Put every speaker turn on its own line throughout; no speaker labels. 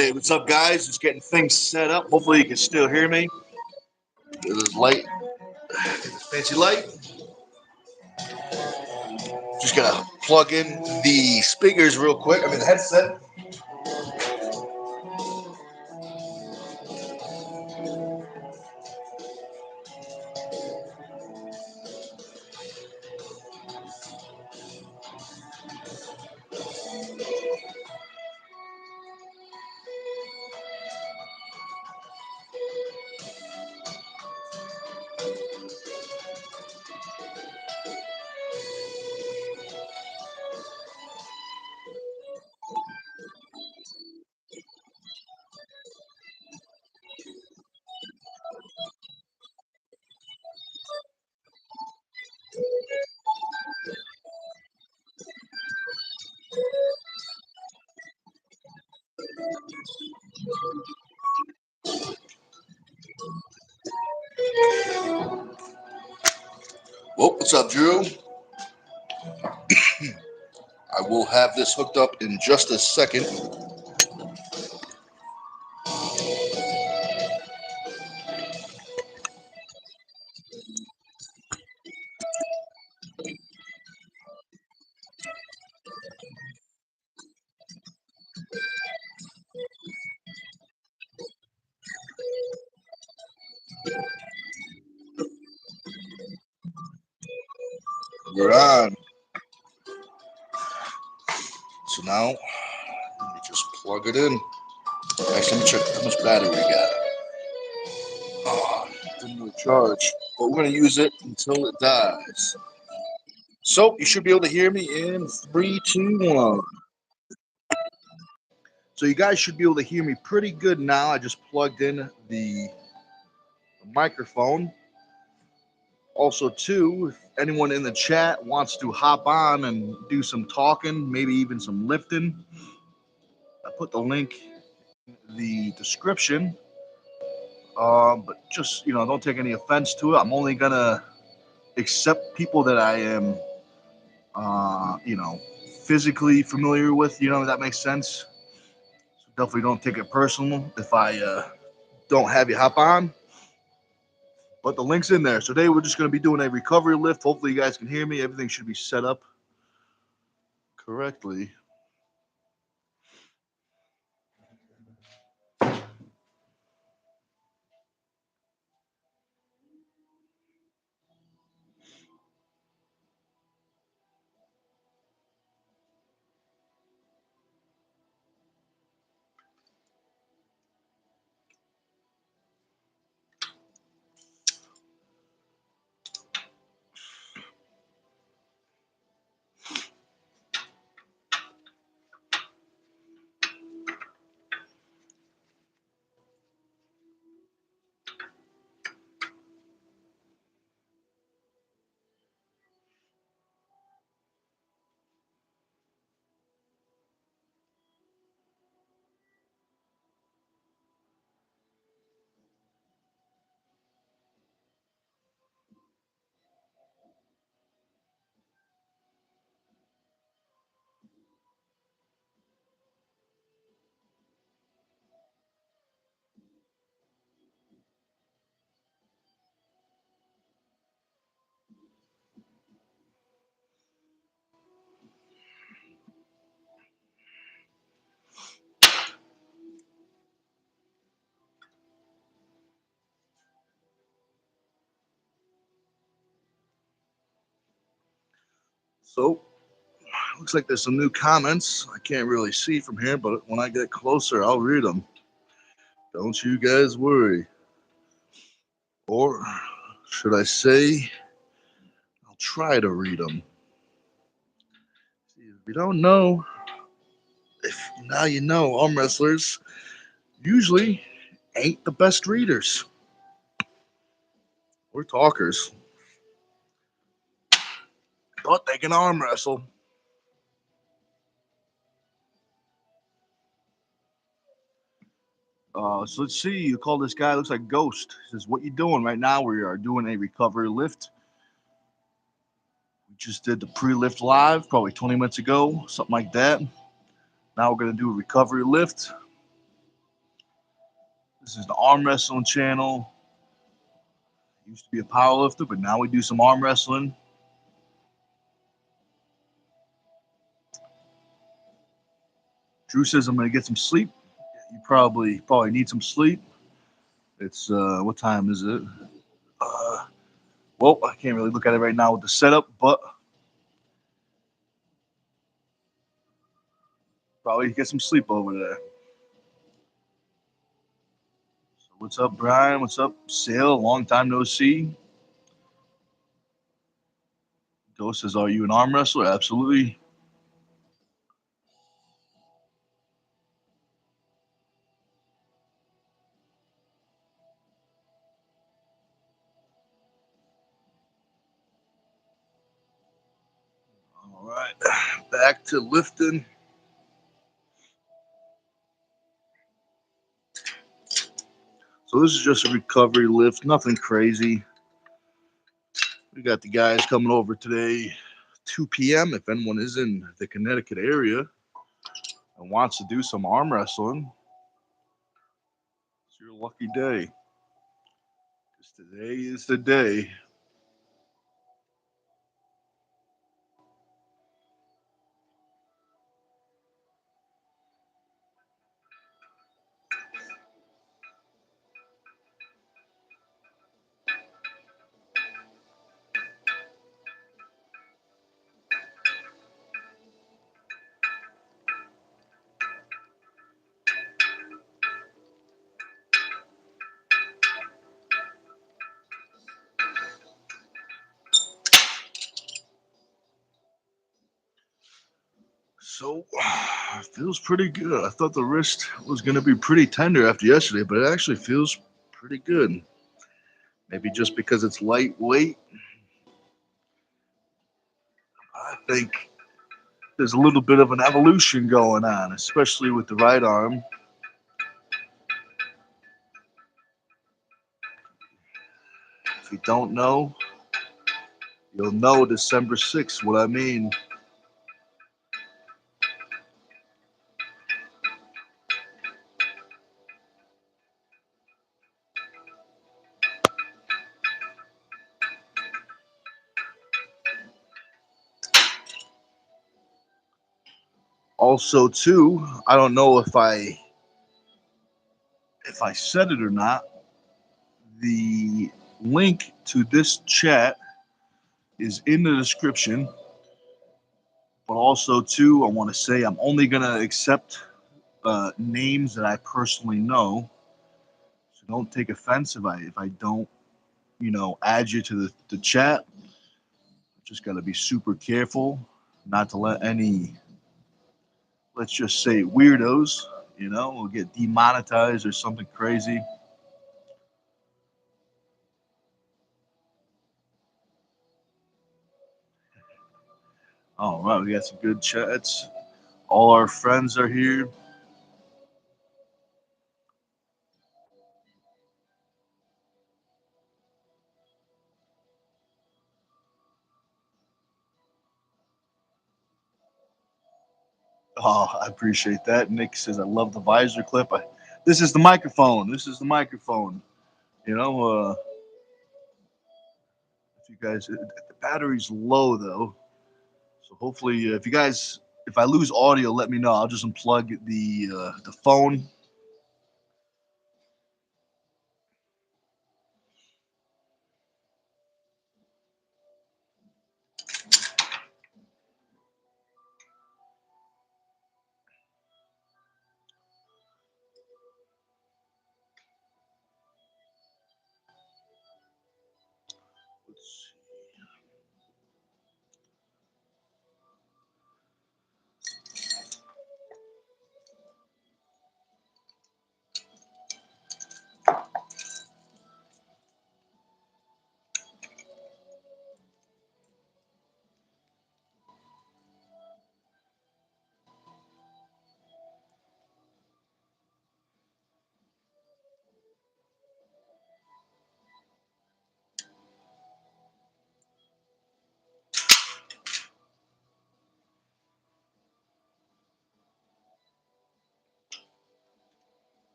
Hey, what's up, guys? Just getting things set up. Hopefully, you can still hear me. Get this light, get this fancy light. Just gotta plug in the speakers real quick. I mean, the headset. Whoa, what's up, Drew? I will have this hooked up in just a second. We're on. So now, let me just plug it in. Actually, let me check how much battery we got. Oh, didn't really charge. But we're going to use it until it dies. So, you should be able to hear me in 3, 2, 1. So, you guys should be able to hear me pretty good now. I just plugged in the microphone. Also, too, if anyone in the chat wants to hop on and do some talking, maybe even some lifting, I put the link in the description. But just, don't take any offense to it. I'm only going to accept people that I am, physically familiar with, if that makes sense. So definitely don't take it personal if I don't have you hop on. But the link's in there. So today we're just going to be doing a recovery lift. Hopefully you guys can hear me. Everything should be set up correctly. So, looks like there's some new comments. I can't really see from here, but when I get closer, I'll read them. Don't you guys worry. Or should I say, I'll try to read them. If you don't know, if now you know, arm wrestlers usually ain't the best readers. We're talkers. But they can arm wrestle. So let's see. You call this guy, looks like Ghost. He says, what you doing right now? We are doing a recovery lift. We just did the pre-lift live probably 20 minutes ago, something like that. Now we're going to do a recovery lift. This is the arm wrestling channel. Used to be a powerlifter, but now we do some arm wrestling. Drew says I'm gonna get some sleep. You probably need some sleep. It's what time is it? Well, I can't really look at it right now with the setup, but probably get some sleep over there. So what's up, Brian? What's up, Sale? Long time no see. Ghost says, "Are you an arm wrestler?" Absolutely. All right, back to lifting. So this is just a recovery lift, nothing crazy. We got the guys coming over today, 2 p.m. If anyone is in the Connecticut area and wants to do some arm wrestling, it's your lucky day. Because today is the day. So, it feels pretty good. I thought the wrist was going to be pretty tender after yesterday, but it actually feels pretty good. Maybe just because it's lightweight. I think there's a little bit of an evolution going on, especially with the right arm. If you don't know, you'll know December 6th what I mean. Also, too, I don't know if I said it or not. The link to this chat is in the description. But also, too, I want to say I'm only gonna accept names that I personally know. So don't take offense if I don't, add you to the chat. Just gotta be super careful not to let any, let's just say, weirdos, will get demonetized or something crazy. All right, we got some good chats. All our friends are here. Oh, I appreciate that. Nick says, I love the visor clip. This is the microphone. This is the microphone. If you guys, the battery's low though. So hopefully, if I lose audio, let me know. I'll just unplug the phone. Let's see.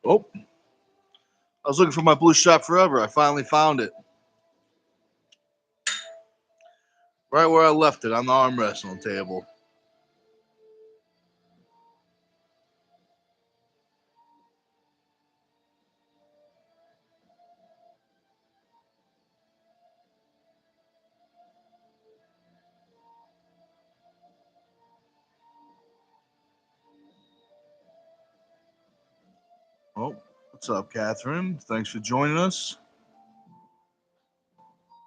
Oh, I was looking for my blue shot forever. I finally found it. Right where I left it on the arm wrestling table. Oh, what's up, Catherine? Thanks for joining us.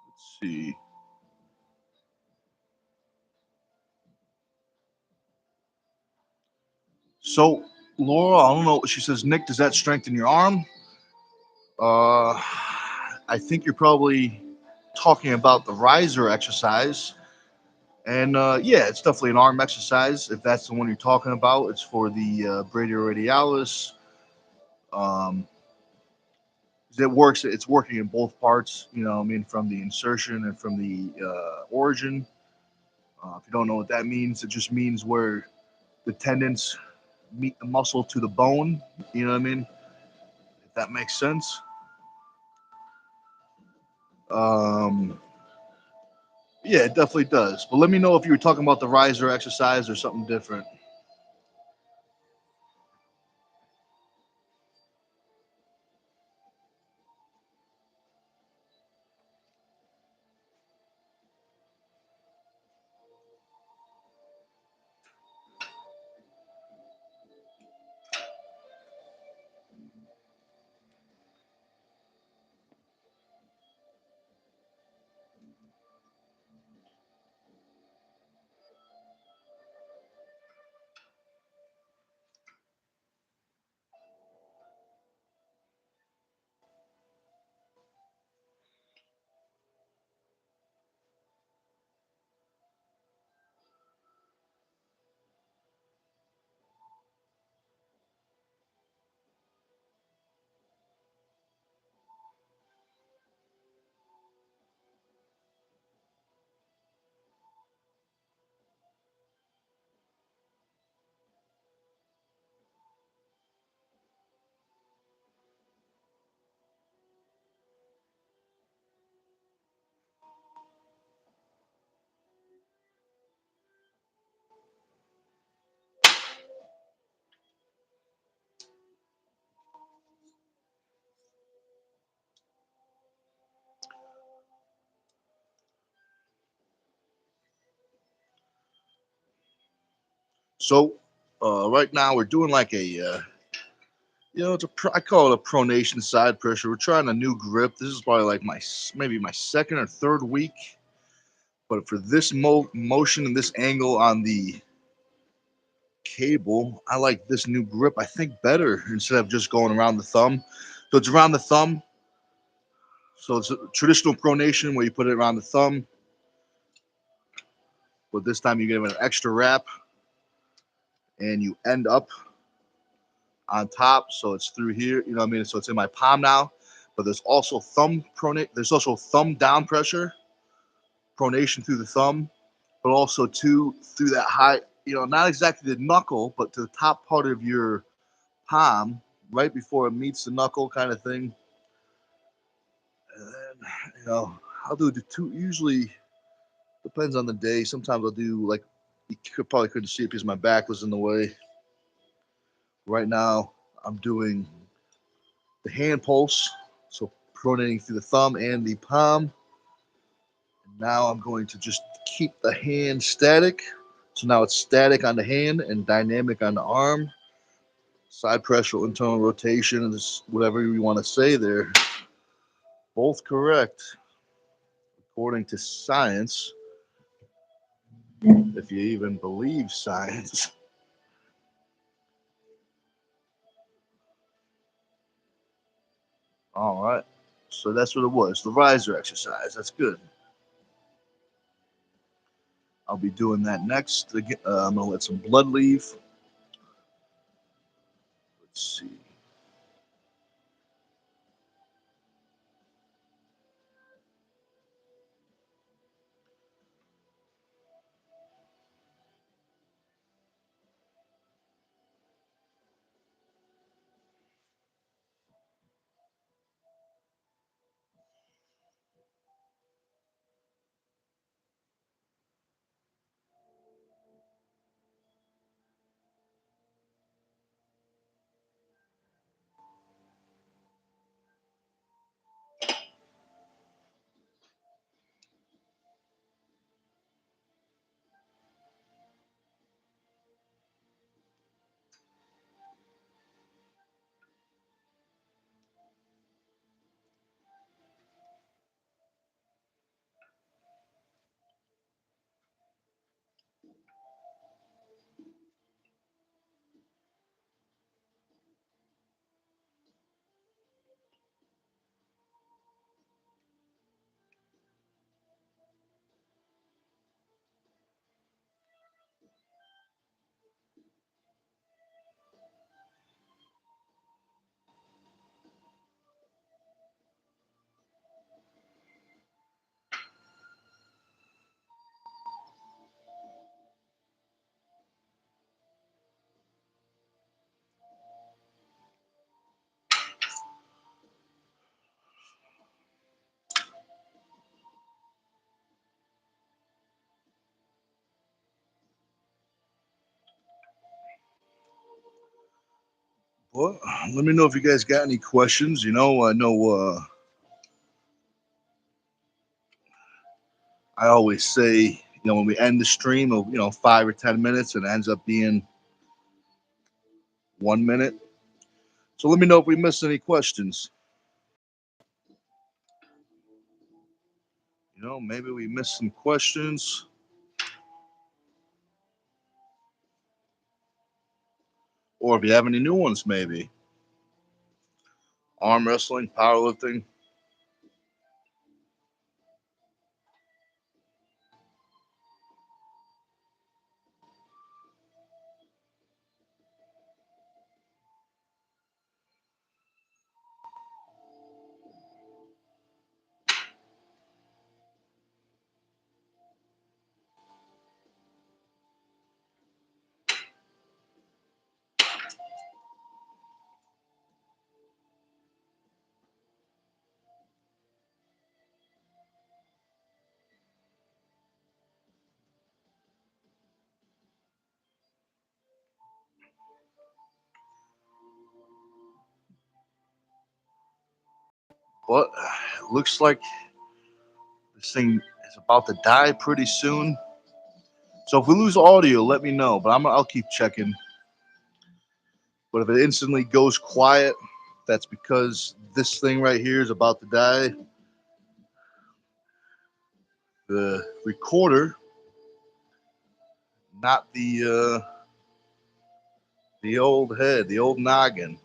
Let's see. So, Laura, I don't know. She says, Nick, does that strengthen your arm? Uh, I think you're probably talking about the riser exercise. And yeah, it's definitely an arm exercise. If that's the one you're talking about, it's for the brachioradialis. Um, it works. It's working in both parts. You know, I mean, from the insertion and from the origin. If you don't know what that means, it just means where the tendons meet the muscle to the bone. You know what I mean? If that makes sense. Um, yeah, it definitely does. But let me know if you were talking about the riser exercise or something different. So right now we're doing like a I call it a pronation side pressure. We're trying a new grip. This is probably like maybe my second or third week. But for this motion and this angle on the cable, I like this new grip, I think, better instead of just going around the thumb. So it's around the thumb. So it's a traditional pronation where you put it around the thumb, but this time you give it an extra wrap and you end up on top. So it's through here, you know what I mean? So it's in my palm now. But there's also there's also thumb down pressure, pronation through the thumb, but also through that high, not exactly the knuckle, but to the top part of your palm, right before it meets the knuckle, kind of thing. And then, I'll do the two. Usually depends on the day. Sometimes I'll do like probably couldn't see it because my back was in the way. Right now, I'm doing the hand pulse, so pronating through the thumb and the palm. And now I'm going to just keep the hand static. So now it's static on the hand and dynamic on the arm. Side pressure, internal rotation, is whatever you want to say there. Both correct, according to science, if you even believe science. All right. So that's what it was. The riser exercise. That's good. I'll be doing that next. I'm going to let some blood leave. Let's see. Well, let me know if you guys got any questions. I know I always say, when we end the stream of 5 or 10 minutes, and it ends up being 1 minute. So let me know if we missed any questions. Maybe we missed some questions. Or if you have any new ones, maybe. Arm wrestling, powerlifting. But it looks like this thing is about to die pretty soon. So if we lose audio, let me know. But I'll keep checking. But if it instantly goes quiet, that's because this thing right here is about to die. The recorder, not the old head, the old noggin.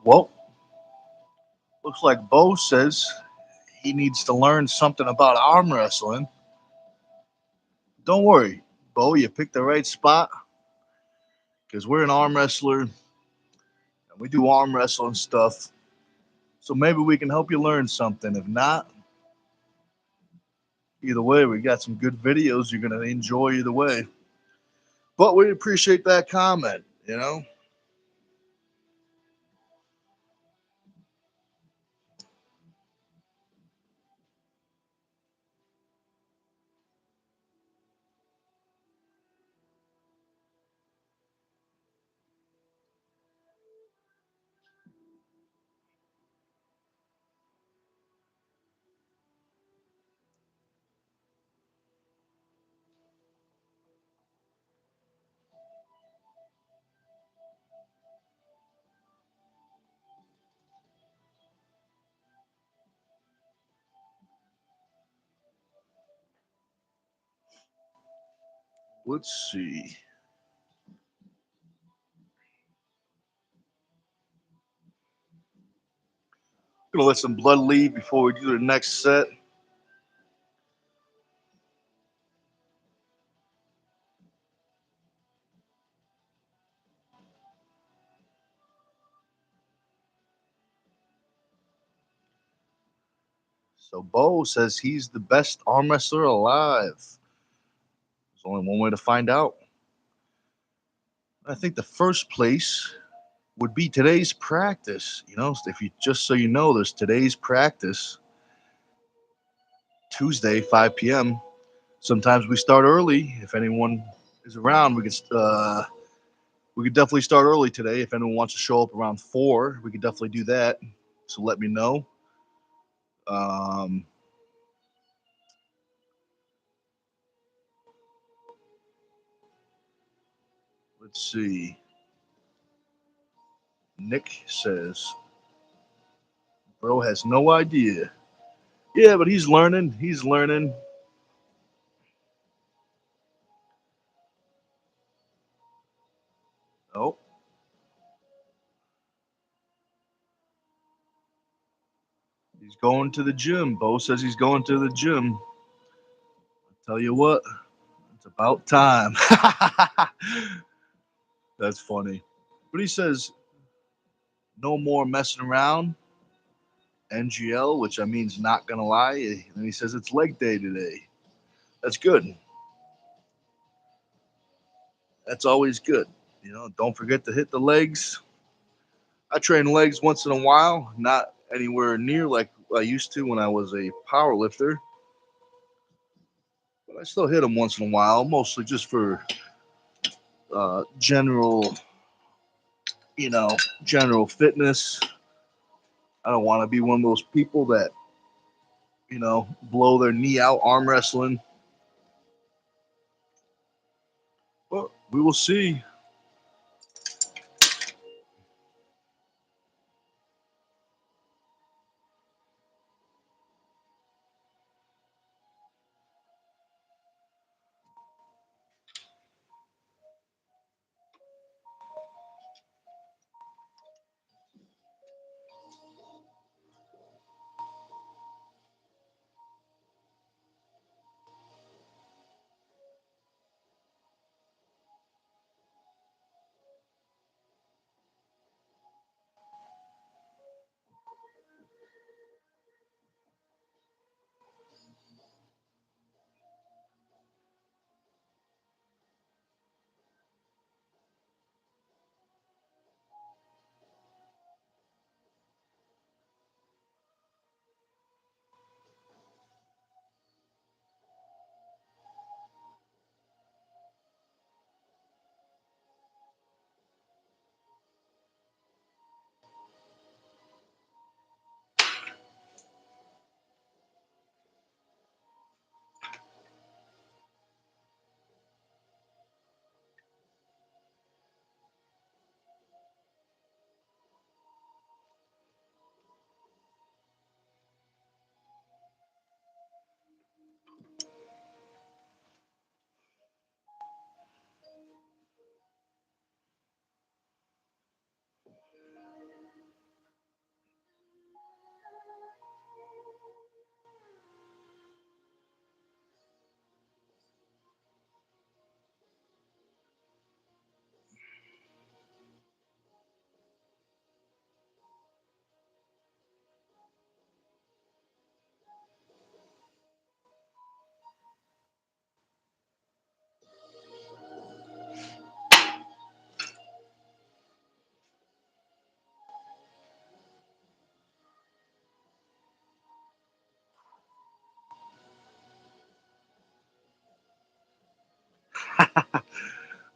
Well, looks like Bo says he needs to learn something about arm wrestling. Don't worry, Bo, you picked the right spot because we're an arm wrestler and we do arm wrestling stuff. So maybe we can help you learn something. If not, either way, we got some good videos you're going to enjoy either way. But we appreciate that comment. Let's see. Gonna let some blood leave before we do the next set. So Bo says he's the best arm wrestler alive. There's only one way to find out. I think the first place would be today's practice. You know, if you just so you know, there's today's practice, Tuesday, 5 p.m. Sometimes we start early. If anyone is around, we could definitely start early today. If anyone wants to show up around 4, we could definitely do that. So let me know. Um, let's see. Nick says, bro has no idea. Yeah, but he's learning. He's learning. Oh, he's going to the gym. Bo says he's going to the gym. Tell you what, it's about time. That's funny. But he says, no more messing around. NGL, which I means not gonna lie. And he says it's leg day today. That's good. That's always good. You know, don't forget to hit the legs. I train legs once in a while, not anywhere near like I used to when I was a power lifter, but I still hit them once in a while, mostly just for general, you know, general fitness. I don't want to be one of those people that, blow their knee out arm wrestling. But we will see.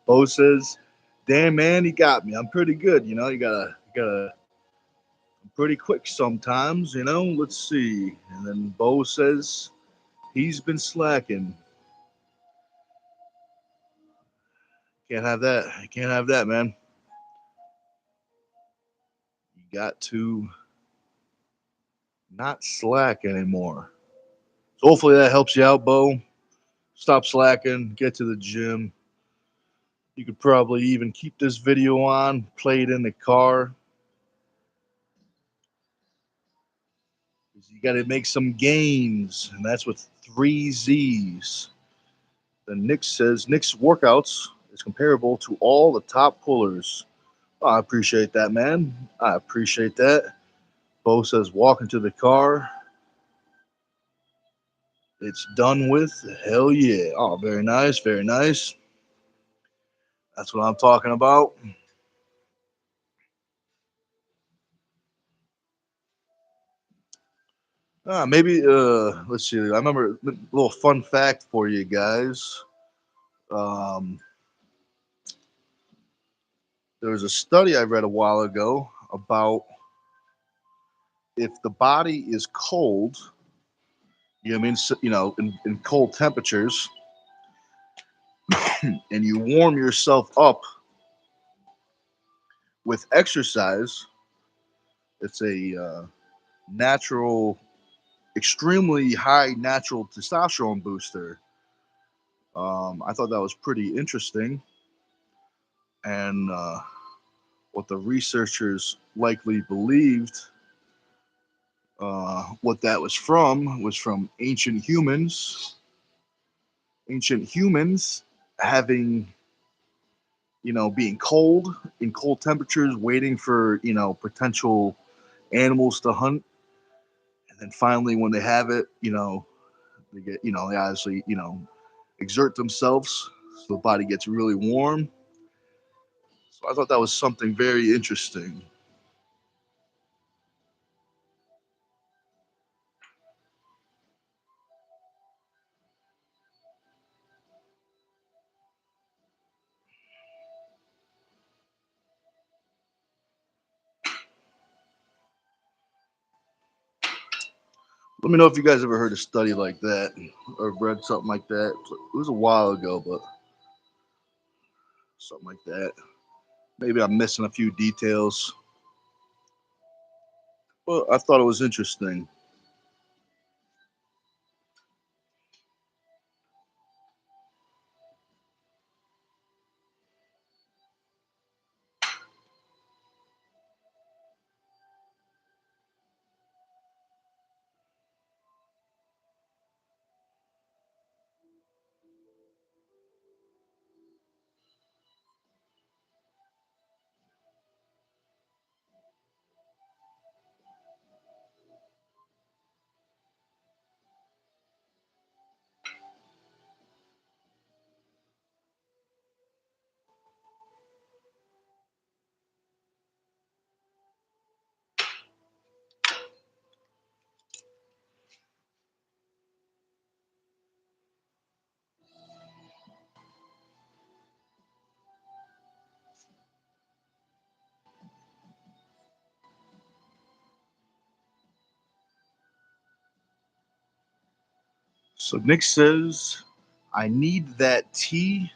Bo says, "Damn man, he got me. I'm pretty good. You know, you gotta I'm pretty quick sometimes. You know. Let's see." And then Bo says he's been slacking. Can't have that. I can't have that, man. You got to not slack anymore. So hopefully that helps you out, Bo. Stop slacking. Get to the gym. You could probably even keep this video on, play it in the car. You got to make some gains, and that's with 3 Z's. Then Nick says Nick's workouts is comparable to all the top pullers. Oh, I appreciate that, man. I appreciate that. Bo says walk into the car. It's done with. Hell yeah. Oh, very nice. Very nice. That's what I'm talking about. Maybe, let's see. I remember a little fun fact for you guys. Um, there was a study I read a while ago about if the body is cold, you know what I mean? So, in cold temperatures, and you warm yourself up with exercise, it's a natural, extremely high natural testosterone booster. I thought that was pretty interesting. And what the researchers likely believed, what that was from ancient humans having, being cold in cold temperatures, waiting for, potential animals to hunt. And then finally, when they have it, they get, they obviously, exert themselves. So the body gets really warm. So I thought that was something very interesting. Let me know if you guys ever heard a study like that or read something like that. It was a while ago, but something like that. Maybe I'm missing a few details, but I thought it was interesting. So Nick says, I need that T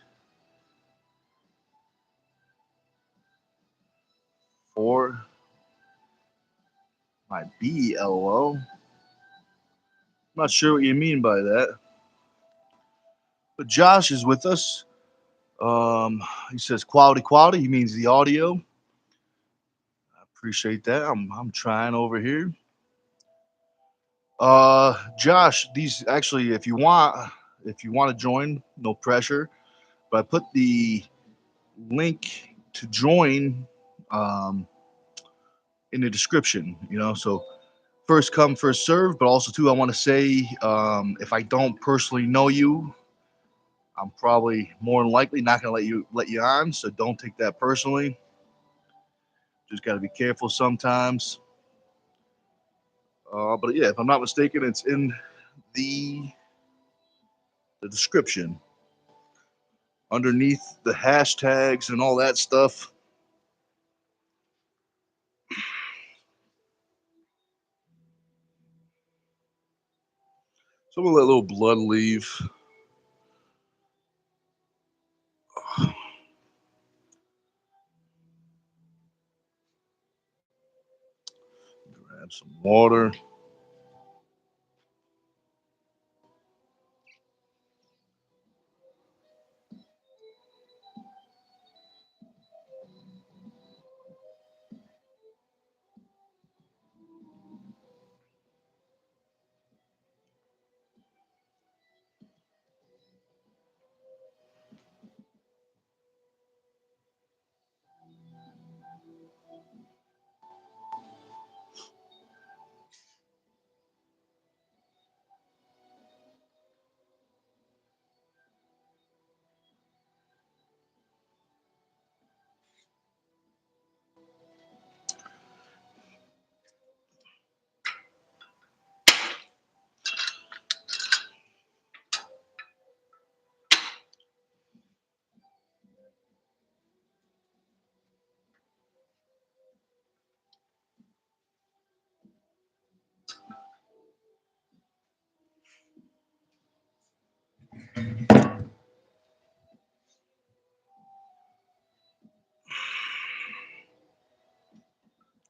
for my BLO. I'm not sure what you mean by that. But Josh is with us. He says quality, quality. He means the audio. I appreciate that. I'm trying over here. Josh, these actually, if you want to join, no pressure. But I put the link to join um, in the description. So first come, first serve. But also too, I want to say, if I don't personally know you, I'm probably more than likely not gonna let you on. So don't take that personally. Just got to be careful sometimes. But yeah, if I'm not mistaken, it's in the the description underneath the hashtags and all that stuff. So I'm gonna let a little blood leave. Grab some water.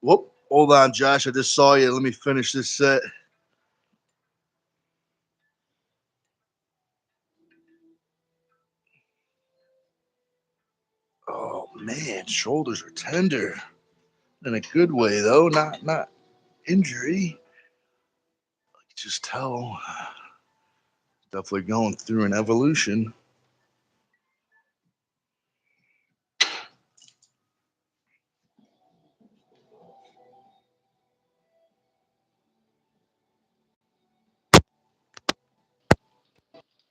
Whoop. Hold on, Josh. I just saw you. Let me finish this set. Oh man, shoulders are tender. In a good way though, not injury. I can just tell. Definitely going through an evolution.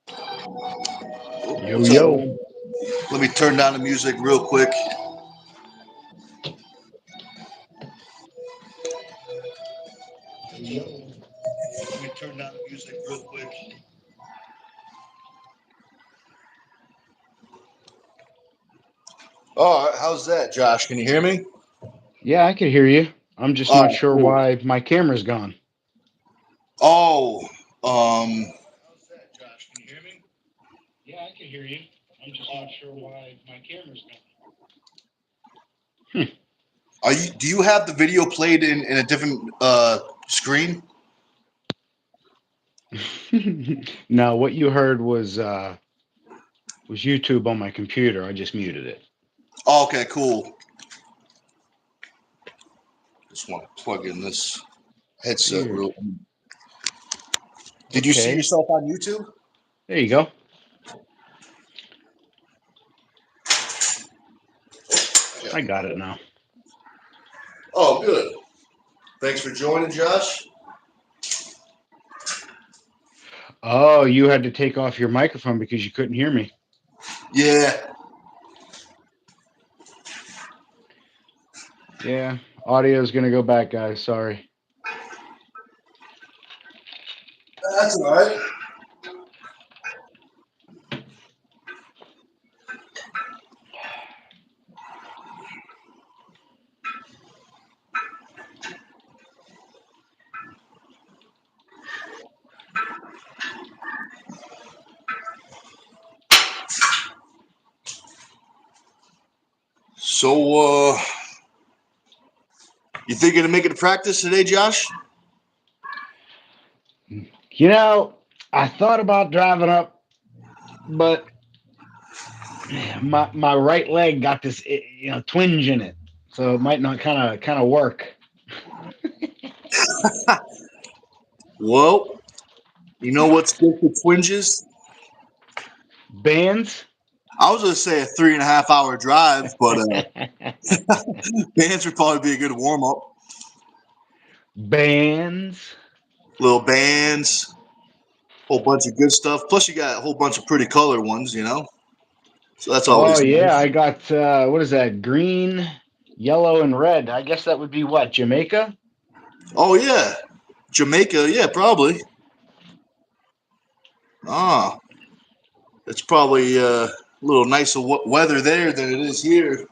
Yo,
What's up,
yo.
man? Let me turn down the music real quick. Let me turn down the music real quick. All right, how's that, Josh? Can you hear me?
Yeah, I can hear you. I'm just
All
not
right,
sure
cool.
why my camera's gone.
Oh,
How's that, Josh? Can you hear me? Yeah, I can hear you. I'm just not sure why my camera's gone.
are you? Do you have the video played in a different screen?
No, what you heard was YouTube on my computer. I just muted it.
Oh, okay, cool. Just want to plug in this headset
Weird.
real. Did you see
Okay.
yourself on YouTube?
There you go.
Yeah.
I got it now.
Oh, good. Thanks for joining, Josh.
Oh, you had to take off your microphone because you couldn't hear me.
Yeah,
Yeah, audio's gonna go back, guys. Sorry.
that's all right. So, you thinking of making a practice today, Josh?
You know, I thought about driving up, but my right leg got this twinge in it, so it might not kind of work.
Well, you know what's good for twinges?
Bands.
I was going to say a 3.5 hour drive, but bands would probably be a good warm up.
Bands.
Little bands, whole bunch of good stuff. Plus, you got a whole bunch of pretty color ones, you know? So that's
Oh
always
yeah,
nice.
I got what is that? Green, yellow, and red. I guess that would be what, Jamaica?
Oh, yeah. Jamaica, yeah, probably. Ah, it's probably a little nicer weather there than it is here,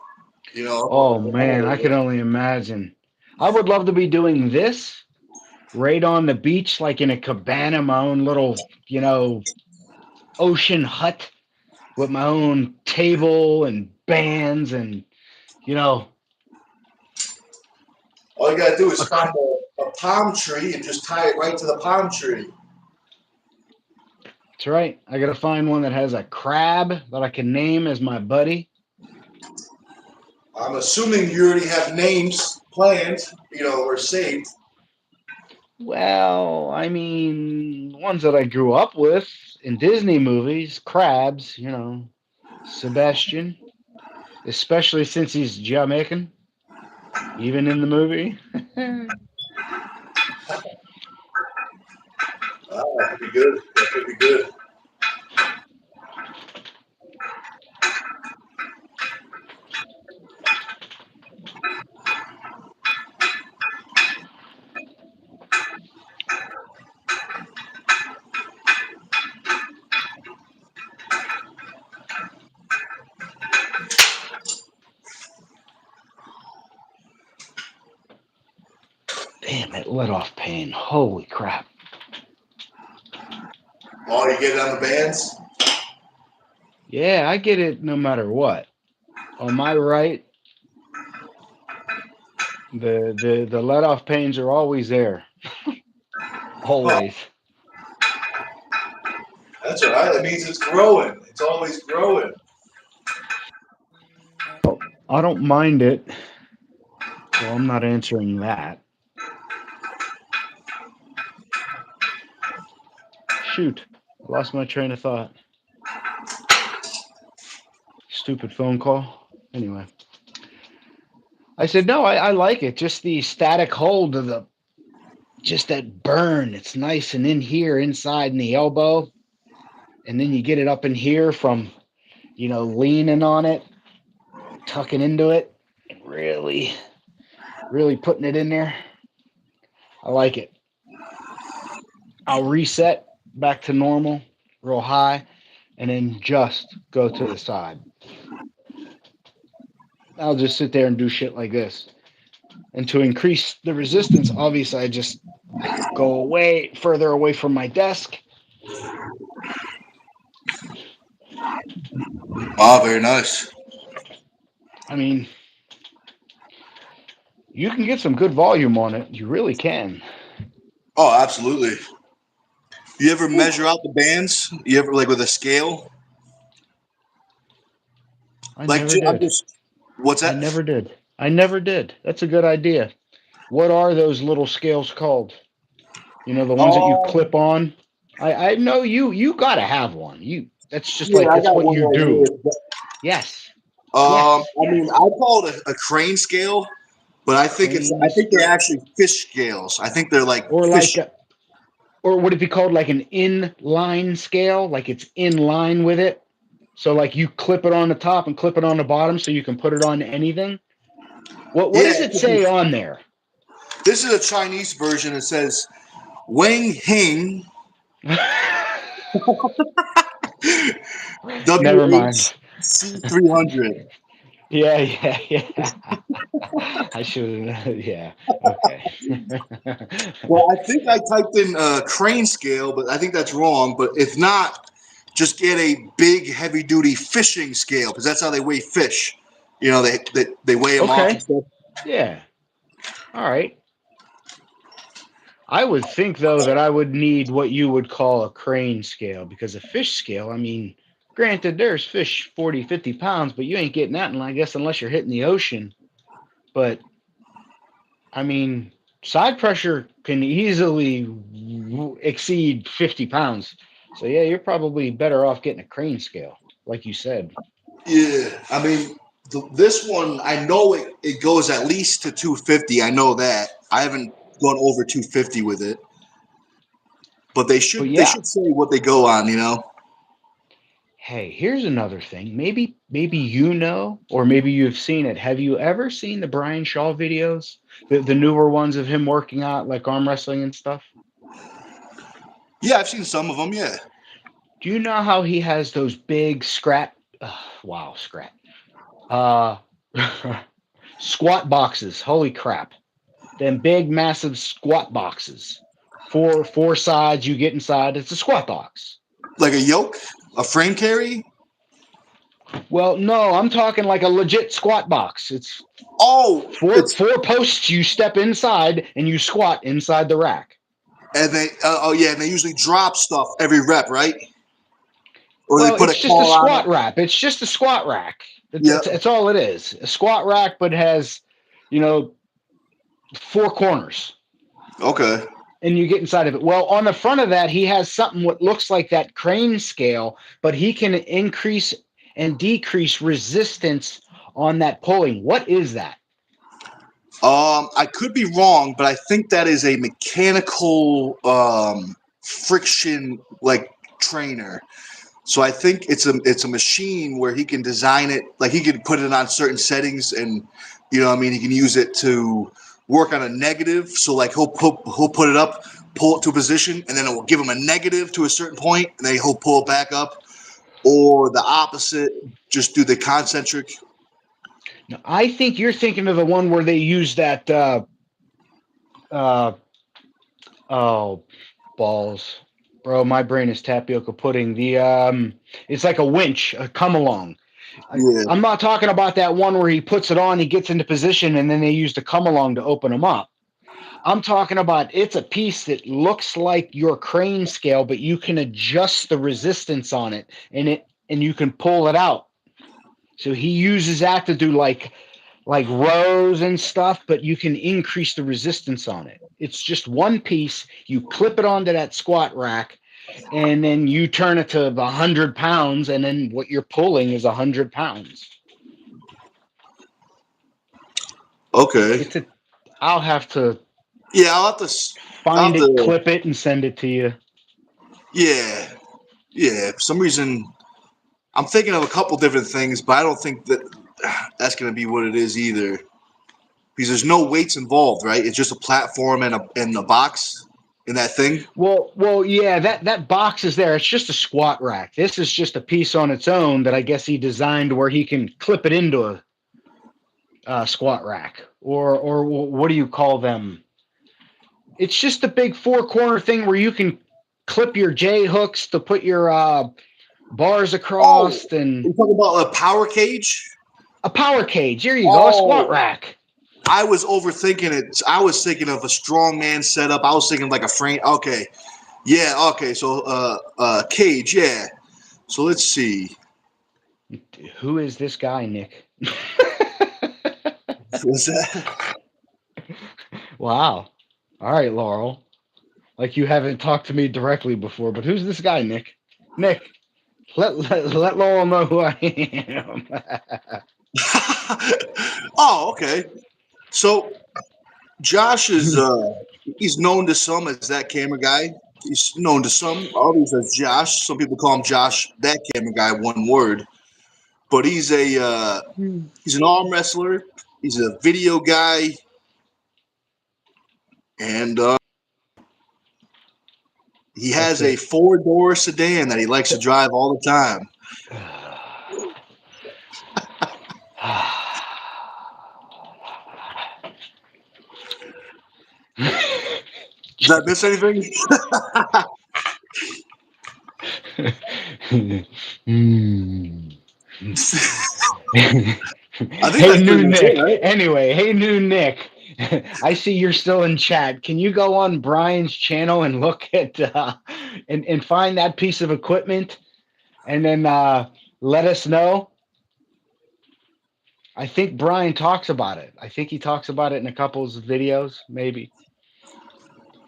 you know, up on
Oh
the
man, I could only imagine. I would love to be doing this right on the beach, like in a cabana, my own little, ocean hut with my own table and bands and you know
All you got to do is
a
find a palm tree and just tie it right to the palm tree.
That's right. I gotta find one that has a crab that I can name as my buddy.
I'm assuming you already have names planned, you know, or saved.
Well, I mean, ones that I grew up with in Disney movies, crabs, Sebastian, especially since he's Jamaican, even in the movie.
That could be good. That could be good.
Damn, it let off pain. Holy crap.
Oh, you get it on the bands?
Yeah, I get it no matter what. On my right, the let off pains are always there.
Huh.
Always.
That's all right. That means it's growing. It's always growing.
I don't mind it. Well, I'm not answering that. Shoot. I lost my train of thought. Stupid phone call. Anyway. I said no, I like it. Just the static hold of the just that burn. It's nice and in here, inside in the elbow. And then you get it up in here from, leaning on it, tucking into it, and really, really putting it in there. I like it. I'll reset back to normal, real high, and then just go to the side. I'll just sit there and do shit like this. And to increase the resistance, obviously, I just go away, further away from my desk.
Ah, very nice.
I mean, you can get some good volume on it. You really can.
Oh, absolutely. You ever measure out the bands? You ever like with a scale?
I
Like,
never
I'm
did.
just. What's
I
that?
never did. I never did. That's a good idea. What are those little scales called? The ones that you
Um,
clip on. I know you gotta have one. That's just
yeah,
like
I
that's
got
what
one
you
right
do.
here.
Yes.
I
Yes.
mean, I call it a crane scale, but I
Cranes.
think they're actually fish scales. I think they're like
Or like
fish.
or would it be called like an inline scale? Like it's in line with it. So like you clip it on the top and clip it on the bottom so you can put it on anything. What
Yeah,
does it say on there?
this is a Chinese version. It says Wang Hing
Never mind.
WHC 300.
Yeah, yeah, yeah. I should have. Yeah. Okay.
Well, I think I typed in crane scale, but I think that's wrong. But if not, just get a big, heavy duty fishing scale because that's how they weigh fish. You know, they weigh them off and
Okay.
stuff.
Yeah. All right. I would think though that I would need what you would call a crane scale because a fish scale, I mean, granted there's fish 40, 50 pounds, but you ain't getting that, I guess, unless you're hitting the ocean. But I mean, side pressure can easily exceed 50 pounds. So yeah, you're probably better off getting a crane scale, like you said.
Yeah, I mean, this one I know it goes at least to 250. I know that. I haven't gone over 250 with it, but
But
they
yeah,
should say what they go on. You know.
hey, here's another thing. Maybe you know, or maybe you've seen it. Have you ever seen the Brian Shaw videos? The newer ones of him working out like arm wrestling and stuff?
Yeah, I've seen some of them. Yeah.
Do you know how he has those big scrap wow, scrap. Uh squat boxes. Holy crap. Them big massive squat boxes. Four sides you get inside. It's a squat box.
Like a yoke, a frame carry.
Well, no, I'm talking like a legit squat box. It's
Oh, it's
four posts you step inside and you squat inside the rack.
and they oh yeah, and they usually drop stuff every rep, right? Or they
Well,
put a
it's just a
car on
squat
it.
rack. It's just a squat rack.
Yep.
It's all it is. A squat rack, but has, you know, four corners.
Okay.
And you get inside of it. Well, on the front of that, he has something what looks like that crane scale, but he can increase and decrease resistance on that pulling. What is that?
I could be wrong, but I think that is a mechanical friction like trainer. So I think it's a machine where he can design it, like he can put it on certain settings, and you know, what I mean, he can use it to work on a negative. So like he'll put it up, pull it to a position, and then it will give him a negative to a certain point, and then he'll pull it back up, or the opposite, just do the concentric.
Now, I think you're thinking of the one where they use that. Uh, oh, balls. Bro, my brain is tapioca pudding. It's like a winch, a come along.
Yeah.
I'm not talking about that one where he puts it on, he gets into position, and then they use the come along to open him up. I'm talking about it's a piece that looks like your crane scale, but you can adjust the resistance on it, and you can pull it out. So he uses that to do like rows and stuff, but you can increase the resistance on it. It's just one piece. You clip it onto that squat rack, and then you turn it to 100 pounds, and then what you're pulling is 100 pounds.
Okay.
It's a. I'll have to
Yeah, I'll have to. I'll
find
have
it,
to.
clip it, and send it to you.
Yeah. Yeah. For some reason, I'm thinking of a couple different things, but I don't think that that's going to be what it is either. Because there's no weights involved, right? It's just a platform and a box in that thing.
Well, yeah. That box is there. It's just a squat rack. This is just a piece on its own that I guess he designed where he can clip it into a squat rack, or what do you call them? It's just a big four-corner thing where you can clip your J hooks to put your bars
Oh,
across, and
we're talking about a power cage.
a power cage. There you go, a squat
Oh,
rack.
I was overthinking it. I was thinking of a strongman setup. I was thinking like a frame. Okay, yeah. Okay, so cage. Yeah. So let's see.
Who is this guy, Nick?
Was that?
Wow. All right, Laurel. Like you haven't talked to me directly before, but who's this guy, Nick? Nick, let Laurel know who I am.
Oh, okay. So Josh is he's known to some as that camera guy. He's known to some others as Josh. Some people call him Josh, that camera guy, one word. But he's an arm wrestler. He's a video guy, and he has a
Okay.
four-door sedan that he likes to drive all the time. Did I miss anything?
Hmm.
I think
Hey,
that's
new
pretty much it,
Nick.
right?
Anyway, hey, new Nick. I see you're still in chat. Can you go on Brian's channel and look at and find that piece of equipment, and then let us know? I think Brian talks about it. I think he talks about it in a couple of videos, maybe.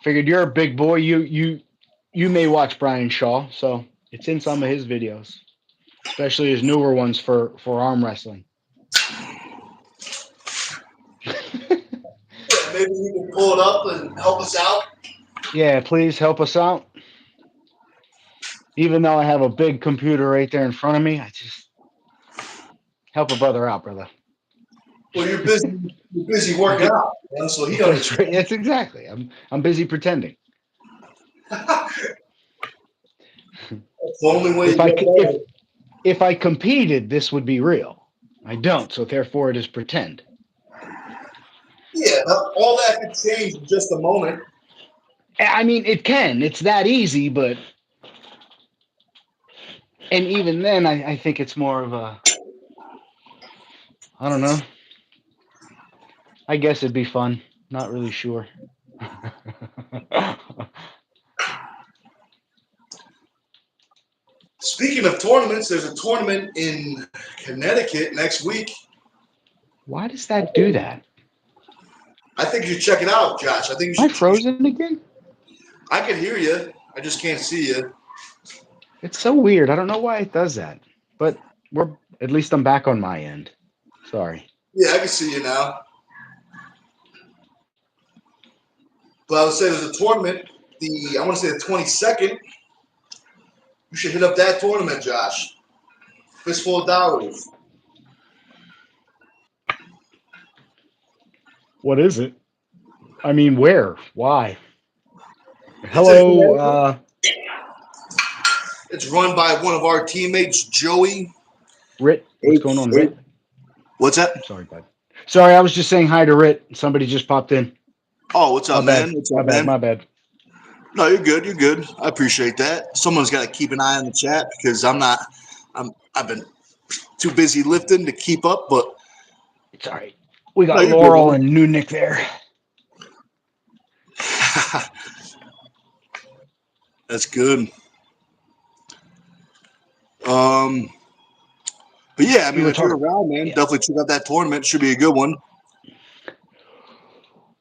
Figured you're a big boy. You may watch Brian Shaw, so it's in some of his videos, especially his newer ones for arm wrestling.
Maybe you can pull it up and help us out.
Yeah, please help us out. Even though I have a big computer right there in front of me, I just help a brother out, brother.
Well, you're busy. You're busy working out, so he
That's right.
understands.
That's exactly. I'm busy pretending.
That's the only way you
If I
get
c- if I competed, this would be real. I don't, so therefore it is pretend.
Yeah, all that could change in just a moment.
I mean, it can. It's that easy, but and even then, I think it's more of a I don't know. I guess it'd be fun. Not really sure.
Speaking of tournaments, there's a tournament in Connecticut next week.
Why does that do that?
I think you should check it out, Josh. I think you
Am I
should.
frozen again?
I can hear you. I just can't see you.
It's so weird. I don't know why it does that. But we're at least I'm back on my end. Sorry.
Yeah, I can see you now. But I would say there's a tournament. I want to say the 22nd. You should hit up that tournament, Josh. Fistful of dollars.
What is it? I mean, where? Why?
It's in
Hello,
Connecticut. It's run by one of our teammates, Joey.
Rit. What's going on, Rit?
What's that?
Sorry, bud. Sorry, I was just saying hi to Rit. Somebody just popped in.
Oh, what's
My
up,
bad.
man? What's
My
up,
bad.
man?
My bad.
No, you're good. You're good. I appreciate that. Someone's got to keep an eye on the chat because I'm not. I've been too busy lifting to keep up. But
It's all right. We
no,
got
you're good,
Laurel
man.
and new Nick there.
That's good. Um, but yeah, I
You
mean,
were
if you're
talking.
around, man,
Yeah.
definitely check out that tournament. Should be a good one.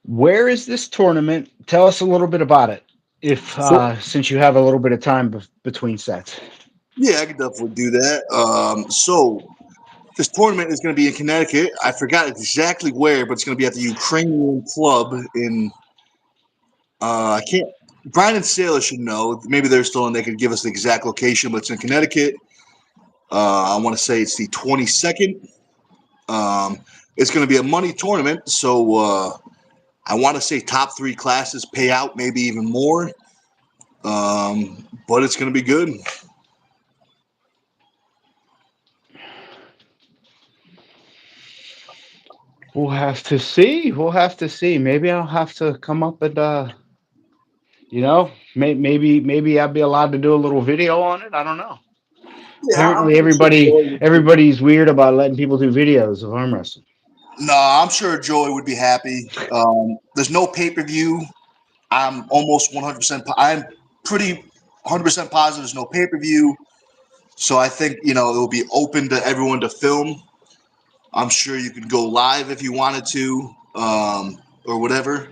Where is this tournament? Tell us a little bit about it, if
So
since you have a little bit of time between sets.
yeah, I could definitely do that. So this tournament is going to be in Connecticut. I forgot exactly where, but it's going to be at the Ukrainian Club in. I can't. Brian and Sailor should know. Maybe they're still in. They could give us the exact location, but it's in Connecticut. I want to say it's the 22nd. Um, it's going to be a money tournament, so I want to say top three classes pay out, maybe even more. But it's going to be good.
We'll have to see. We'll have to see. Maybe I'll have to come up and maybe I'll be allowed to do a little video on it. I don't know.
Yeah, I'm
Apparently,
pretty sure Joey would be.
everybody's weird about letting people do videos of arm wrestling.
No, I'm sure Joey would be happy. There's no pay per view. I'm almost 100%. I'm pretty 100% positive there's no pay per view. So I think it will be open to everyone to film. I'm sure you could go live if you wanted to, or whatever.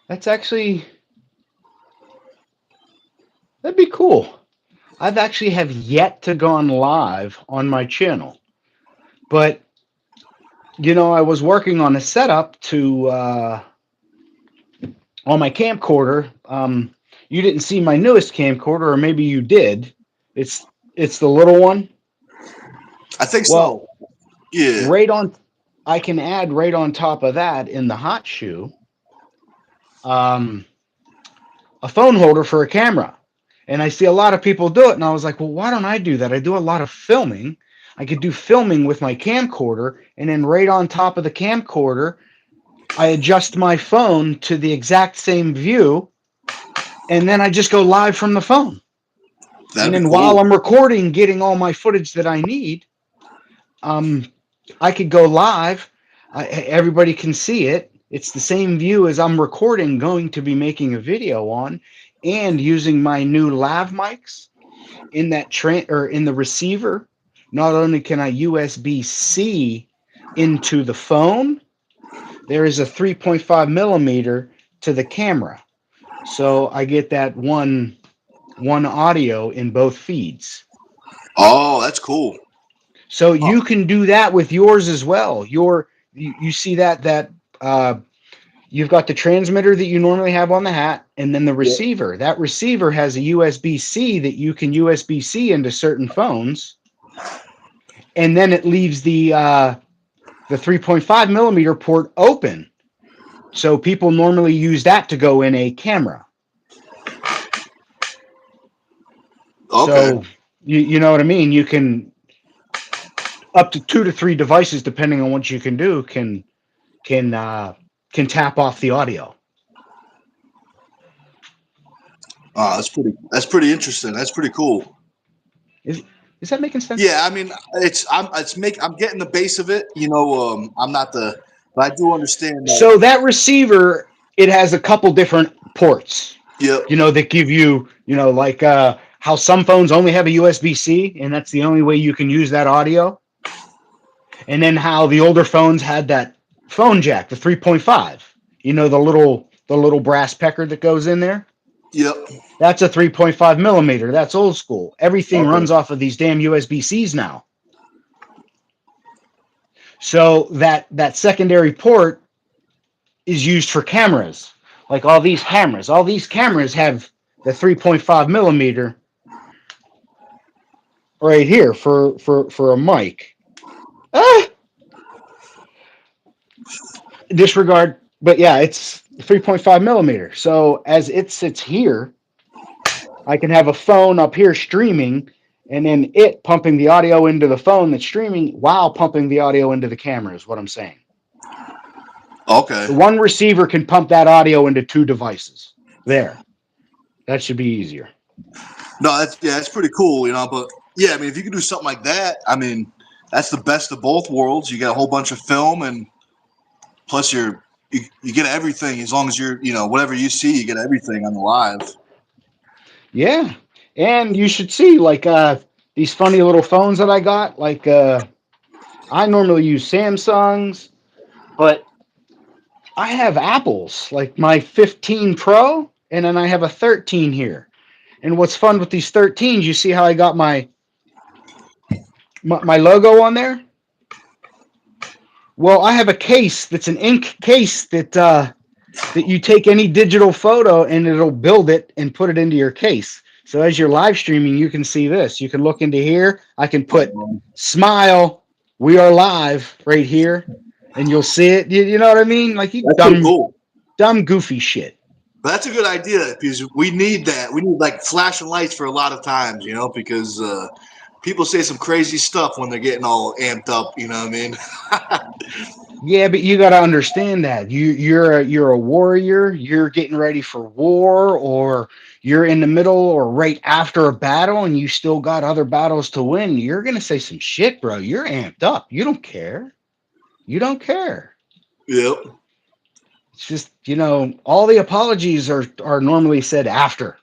That's actually that'd be cool. I've actually have yet to gone live on my channel, but I was working on a setup to on my camcorder. You didn't see my newest camcorder, or maybe you did. It's it's the little one.
I think
Well,
so. Yeah.
right on. I can add right on top of that in the hot shoe, um, a phone holder for a camera. And I see a lot of people do it, and I was like, well, why don't I do that? I do a lot of filming. I could do filming with my camcorder, and then right on top of the camcorder, I adjust my phone to the exact same view, and then I just go live from the phone. And
That'd be
then while
cool.
I'm recording, getting all my footage that I need, um, I could go live. Everybody can see it. It's the same view as I'm recording, going to be making a video on, and using my new lav mics in that or in the receiver. Not only can I USB-C into the phone, there is a 3.5 millimeter to the camera, so I get that one audio in both feeds.
Oh, that's cool.
So
Huh.
you can do that with yours as well. You see that you've got the transmitter that you normally have on the hat, and then the
Yeah.
receiver. That receiver has a USB-C that you can USB-C into certain phones, and then it leaves the 3.5 millimeter port open. So people normally use that to go in a camera.
Okay.
So you know what I mean? You can up to 2 to 3 devices, depending on what you can do, can can tap off the audio.
That's pretty interesting. That's pretty cool.
Is is that making sense?
Yeah, I mean, I'm getting the base of it. I'm not but I do understand that.
So that receiver, it has a couple different ports.
Yep.
That give you, like how some phones only have a USB-C, and that's the only way you can use that audio. And then how the older phones had that phone jack, the 3.5. The little brass pecker that goes in there.
Yep.
That's a 3.5 millimeter. That's old school. Everything
Okay.
runs off of these damn USB-Cs now. So that secondary port is used for cameras. Like all these cameras have the 3.5 millimeter right here for a mic. Ah, disregard, but yeah, it's 3.5 millimeter. So as it sits here, I can have a phone up here streaming, and then it pumping the audio into the phone that's streaming while pumping the audio into the camera is what I'm saying.
Okay.
The one receiver can pump that audio into 2 devices. There. That should be easier.
No, that's pretty cool, you know. But yeah, I mean, if you could do something like that, I mean, that's the best of both worlds. You get a whole bunch of film, and plus you get everything as long as whatever you see, you get everything on the live.
Yeah. And you should see like these funny little phones that I got. Like I normally use Samsungs, but I have Apples, like my 15 Pro, and then I have a 13 here. And what's fun with these 13s, you see how I got my logo on there? Well, I have a case that's an ink case that you take any digital photo and it'll build it and put it into your case. So as you're live streaming, you can see this. You can look into here. I can put smile, we are live right here, and you'll see it. You know what I mean? Like you
That's pretty cool.
dumb goofy shit.
But that's a good idea because we need that. We need like flashing lights for a lot of times, you know, because people say some crazy stuff when they're getting all amped up. You know what I mean?
Yeah, but you got to understand that you're a warrior. You're getting ready for war, or you're in the middle or right after a battle, and you still got other battles to win. You're gonna say some shit, bro. You're amped up. You don't care. You don't care.
Yep.
It's just all the apologies are normally said after.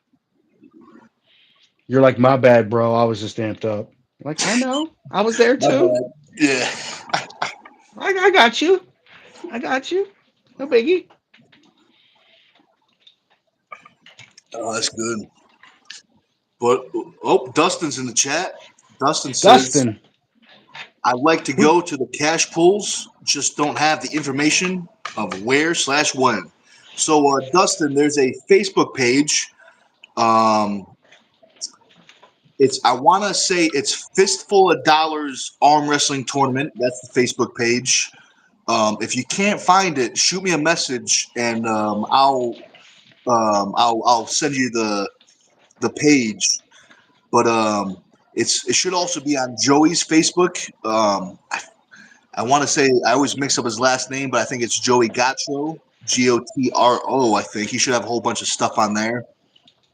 You're like, my bad, bro. I was just amped up. Like, I know. I was there
My
too.
bad. Yeah.
I got you. I got you. No biggie.
Oh, that's good. But Dustin's in the chat. Dustin says,
Dustin.
"I'd like to go to the cash pools, just don't have the information of where/when." So, Dustin, there's a Facebook page. Um, I want to say it's Fistful of Dollars Arm Wrestling Tournament. That's the Facebook page. If you can't find it, shoot me a message and I'll send you the page. But it should also be on Joey's Facebook. I want to say I always mix up his last name, but I think it's Joey Gotro, Gotro. I think he should have a whole bunch of stuff on there.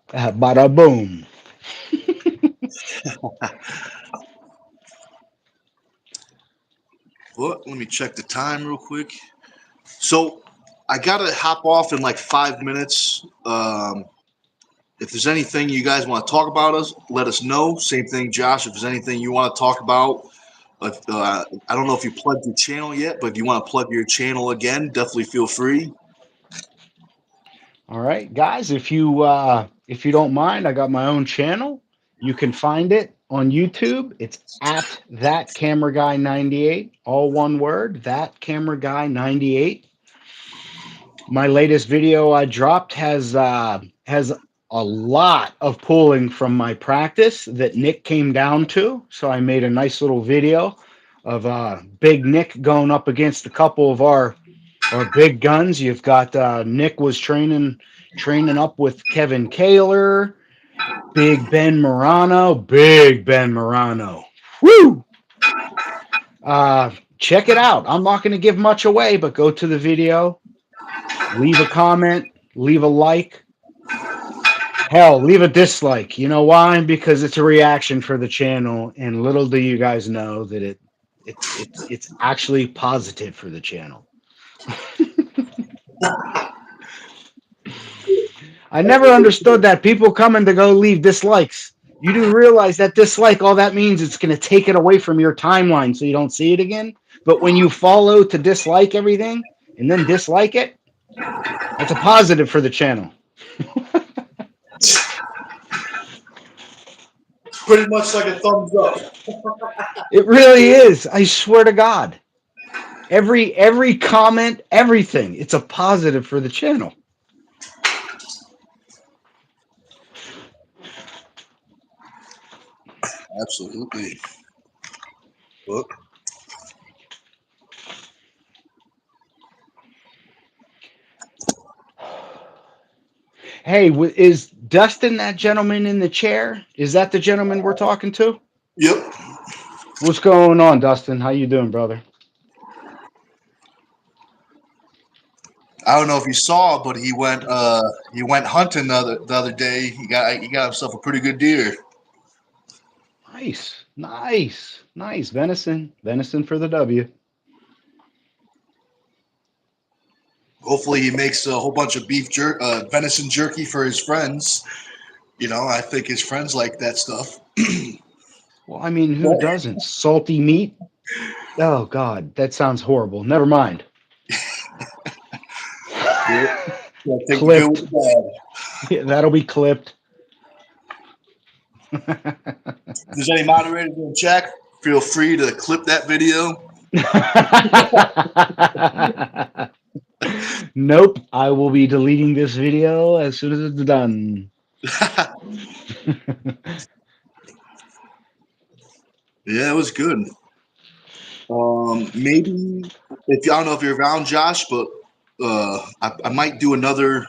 Bada boom.
Well, let me check the time real quick. So I gotta hop off in like 5 minutes. If there's anything you guys want to talk about us, let us know. Same thing, Josh. If there's anything you want to talk about, I don't know if you plugged your channel yet, but if you want to plug your channel again, definitely feel free.
All right, guys. If you don't mind, I got my own channel. You can find it on YouTube. It's at that camera guy 98, all one word. That camera guy 98. My latest video I dropped has a lot of pulling from my practice that Nick came down to. So I made a nice little video of Big Nick going up against a couple of our big guns. You've got Nick was training up with Kevin Kaler, Big Ben Morano. Woo! Check it out. I'm not going to give much away, but go to the video, leave a comment, leave a like. Hell, leave a dislike. You know why? Because it's a reaction for the channel, and little do you guys know that it's actually positive for the channel. I never understood that people coming to go leave dislikes. You do realize that dislike, all that means it's going to take it away from your timeline so you don't see it again. But when you follow to dislike everything and then dislike it, that's a positive for the channel.
Pretty much like a thumbs up.
It really is. I swear to God. Every comment, everything, it's a positive for the channel.
Absolutely. Look.
Hey, is Dustin that gentleman in the chair? Is that the gentleman we're talking to?
Yep.
What's going on, Dustin? How you doing, brother?
I don't know if you saw, but he went hunting the other day. He got himself a pretty good deer.
Nice, nice, nice. Venison for the W.
Hopefully, he makes a whole bunch of venison jerky for his friends. You know, I think his friends like that stuff.
Well, I mean, who doesn't? Salty meat? Oh God, that sounds horrible. Never mind.
Yeah, take the good with
Clipped.
the bad.
Yeah, that'll be clipped.
If there's any moderators in the chat, feel free to clip that video.
Nope, I will be deleting this video as soon as it's done.
Yeah, it was good. Maybe if I don't know if you're around, Josh, but I might do another.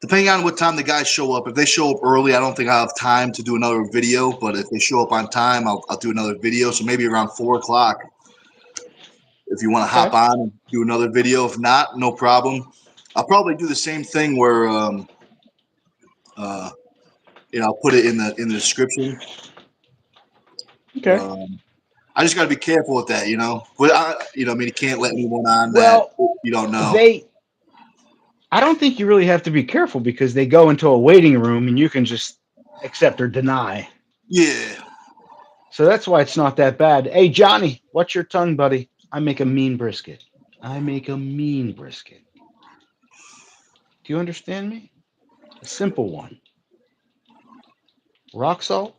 Depending on what time the guys show up. If they show up early, I don't think I'll have time to do another video. But if they show up on time, I'll do another video. So maybe around 4 o'clock. If you want to hop on and do another video. If not, no problem. I'll probably do the same thing where I'll put it in the description.
Okay.
I just got to be careful with that, you know. But I mean, you can't let anyone on
Well,
that you don't know.
I don't think you really have to be careful because they go into a waiting room and you can just accept or deny.
Yeah.
So that's why it's not that bad. Hey, Johnny, what's your tongue, buddy? I make a mean brisket. I make a mean brisket. Do you understand me? A simple one. Rock salt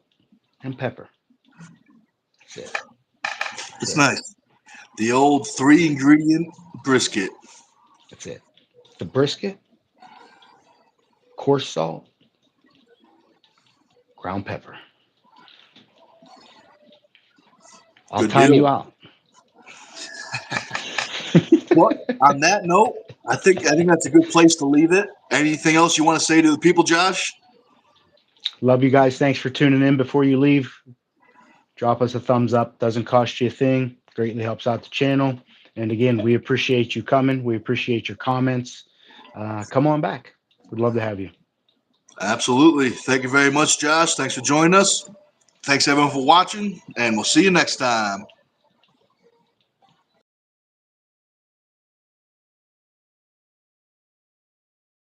and pepper. That's it.
It's nice. The old 3-ingredient brisket.
That's it. The brisket, coarse salt, ground pepper. I'll
Good
time
deal.
you out.
Well, on that note, I think that's a good place to leave it. Anything else you want to say to the people, Josh?
Love you guys. Thanks for tuning in. Before you leave, drop us a thumbs up. Doesn't cost you a thing. Greatly helps out the channel. And again, we appreciate you coming. We appreciate your comments. Come on back. We'd love to have you.
Absolutely. Thank you very much, Josh. Thanks for joining us. Thanks, everyone, for watching, and we'll see you next time.